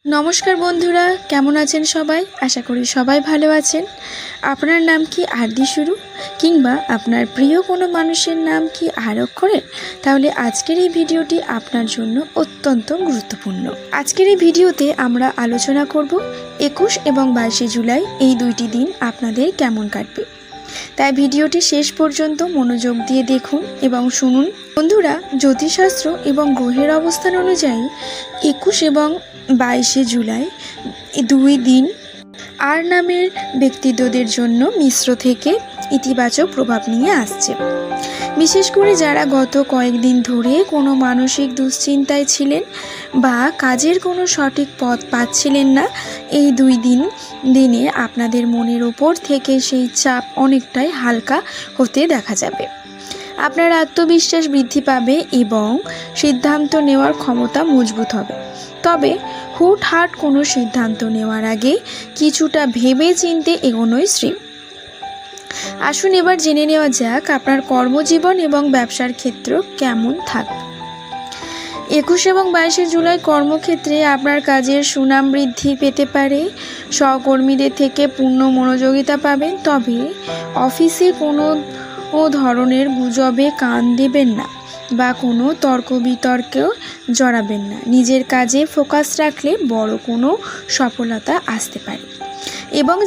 নমস্কার বন্ধুরা, কেমন আছেন সবাই? আশা করি সবাই ভালো আছেন। আপনার নাম কি আর দিয়ে শুরু, কিংবা আপনার প্রিয় কোনো মানুষের নাম কি আর অক্ষরের? তাহলে আজকের এই ভিডিওটি আপনার জন্য অত্যন্ত গুরুত্বপূর্ণ। আজকের এই ভিডিওতে আমরা আলোচনা করব 21 এবং 22শে জুলাই এই দুইটি দিন আপনাদের কেমন কাটবে। তাই ভিডিওটি শেষ পর্যন্ত মনোযোগ দিয়ে দেখুন এবং শুনুন। বন্ধুরা, জ্যোতিষশাস্ত্র এবং গ্রহের অবস্থান অনুযায়ী 21 এবং 22শে জুলাই দুই দিন আর নামের ব্যক্তিত্বদের জন্য মিশ্র থেকে ইতিবাচক প্রভাব নিয়ে আসছে। বিশেষ করে যারা গত কয়েকদিন ধরে কোনো মানসিক দুশ্চিন্তায় ছিলেন বা কাজের কোনো সঠিক পথ পাচ্ছিলেন না, এই দুই দিনে আপনাদের মনের ওপর থেকে সেই চাপ অনেকটাই হালকা হতে দেখা যাবে। আপনার আত্মবিশ্বাস বৃদ্ধি পাবে এবং সিদ্ধান্ত নেওয়ার ক্ষমতা মজবুত হবে। তবে হুটহাট কোনো সিদ্ধান্ত নেওয়ার আগে কিছুটা ভেবে চিন্তে এগোনোই শ্রেয়। আসুন এবার জেনে নেওয়া যাক আপনার কর্মজীবন এবং ব্যবসার ক্ষেত্র কেমন থাকবে। 21 এবং 22শে জুলাই কর্মক্ষেত্রে আপনার কাজের সুনাম বৃদ্ধি পেতে পারে। সহকর্মীদের থেকে পূর্ণ মনোযোগিতা পাবেন। তবে অফিসে কোনো ধরনের গুজবে কান দেবেন না বা কোনো তর্ক বিতর্কেও জড়াবেন না। নিজের কাজে ফোকাস রাখলে বড় কোনো সফলতা আসতে পারে। এবং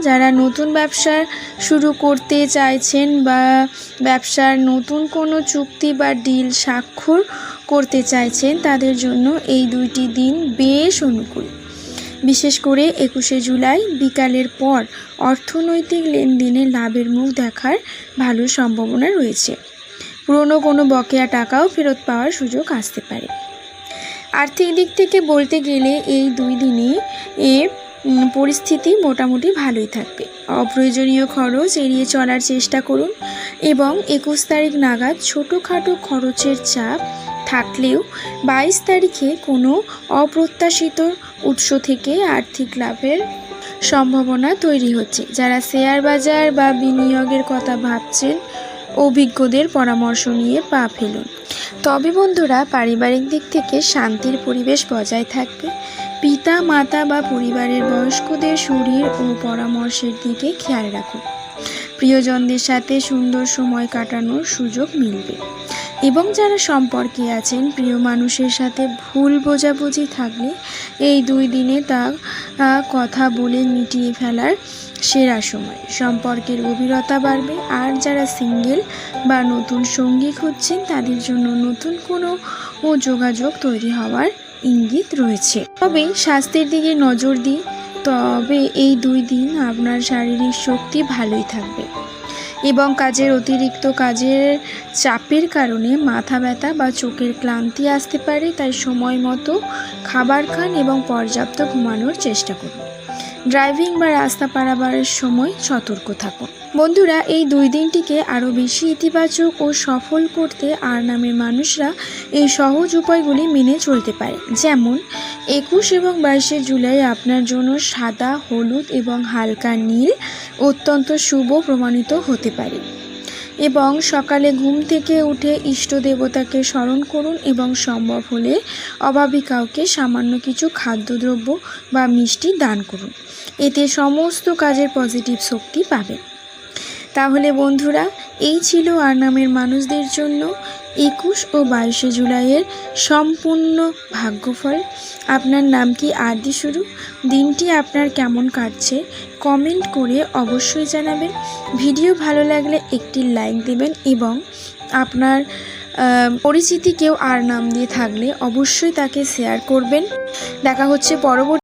যারা নতুন ব্যবসা শুরু করতে চাইছেন বা ব্যবসার নতুন কোনো চুক্তি বা ডিল স্বাক্ষর করতে চাইছেন, তাদের জন্য এই দুইটি দিন বেশ অনুকূল। বিশেষ করে 21শে জুলাই বিকালের পর অর্থনৈতিক লেনদেনে লাভের মুখ দেখার ভালো সম্ভাবনা রয়েছে। পুরনো কোনো বকেয়া টাকাও ফেরত পাওয়ার সুযোগ আসতে পারে। আর্থিক দিক থেকে বলতে গেলে এই দুই দিনে পরিস্থিতি মোটামুটি ভালোই থাকবে। অপ্রয়োজনীয় খরচ এড়িয়ে চলার চেষ্টা করুন এবং 21 তারিখ নাগাদ ছোটোখাটো খরচের চাপ থাকলেও 22 তারিখে কোনো অপ্রত্যাশিত উৎস থেকে আর্থিক লাভের সম্ভাবনা তৈরি হচ্ছে। যারা শেয়ার বাজার বা বিনিয়োগের কথা ভাবছেন, অভিজ্ঞদের পরামর্শ নিয়ে পা ফেলুন। তবে বন্ধুরা, পারিবারিক দিক থেকে শান্তির পরিবেশ বজায় থাকবে। পিতা মাতা বা পরিবারের বয়স্কদের শরীর ও পরামর্শের দিকে খেয়াল রাখুন। প্রিয়জনদের সাথে সুন্দর সময় কাটানোর সুযোগ মিলবে। এবং যারা সম্পর্কে আছেন, প্রিয় মানুষের সাথে ভুল বোঝাবুঝি থাকলে এই দুই দিনে তা কথা বলে মিটিয়ে ফেলার সেরা সময়। সম্পর্কের গভীরতা বাড়বে। আর যারা সিঙ্গেল বা নতুন সঙ্গী খুঁজছেন, তাদের জন্য নতুন কোনো যোগাযোগ তৈরি হওয়ার ইঙ্গিত রয়েছে। তবে স্বাস্থ্যের দিকে নজর দিই। তবে এই দুই দিন আপনার শারীরিক শক্তি ভালোই থাকবে এবং অতিরিক্ত কাজের চাপের কারণে মাথা ব্যথা বা চোখের ক্লান্তি আসতে পারে। তাই সময় মতো খাবার খান এবং পর্যাপ্ত ঘুমানোর চেষ্টা করুন। ড্রাইভিং বা রাস্তা পারাপারের সময় সতর্ক থাকুন। বন্ধুরা, এই দুই দিনটিকে আরও বেশি ইতিবাচক ও সফল করতে আর নামের মানুষরা এই সহজ উপায়গুলি মেনে চলতে পারে। যেমন 21 এবং 22শে জুলাই আপনার জন্য সাদা, হলুদ এবং হালকা নীল অত্যন্ত শুভ প্রমাণিত হতে পারে। এবং সকালে ঘুম থেকে উঠে ইষ্ট দেবতাকে স্মরণ করুন এবং সম্ভব হলে অভাবী কাউকে সামান্য কিছু খাদ্যদ্রব্য বা মিষ্টি দান করুন। এতে সমস্ত কাজের পজিটিভ শক্তি পাবেন। তাহলে বন্ধুরা, এই ছিল আর নামের মানুষদের জন্য 21 ও 22শে জুলাইয়ের সম্পূর্ণ ভাগ্যফল। আপনার নাম কি আর দিয়ে শুরু? দিনটি আপনার কেমন কাটছে কমেন্ট করে অবশ্যই জানাবেন। ভিডিও ভালো লাগলে একটি লাইক দেবেন এবং আপনার পরিচিতি কেউ আর নাম দিয়ে থাকলে অবশ্যই তাকে শেয়ার করবেন। দেখা হচ্ছে পরবর্তী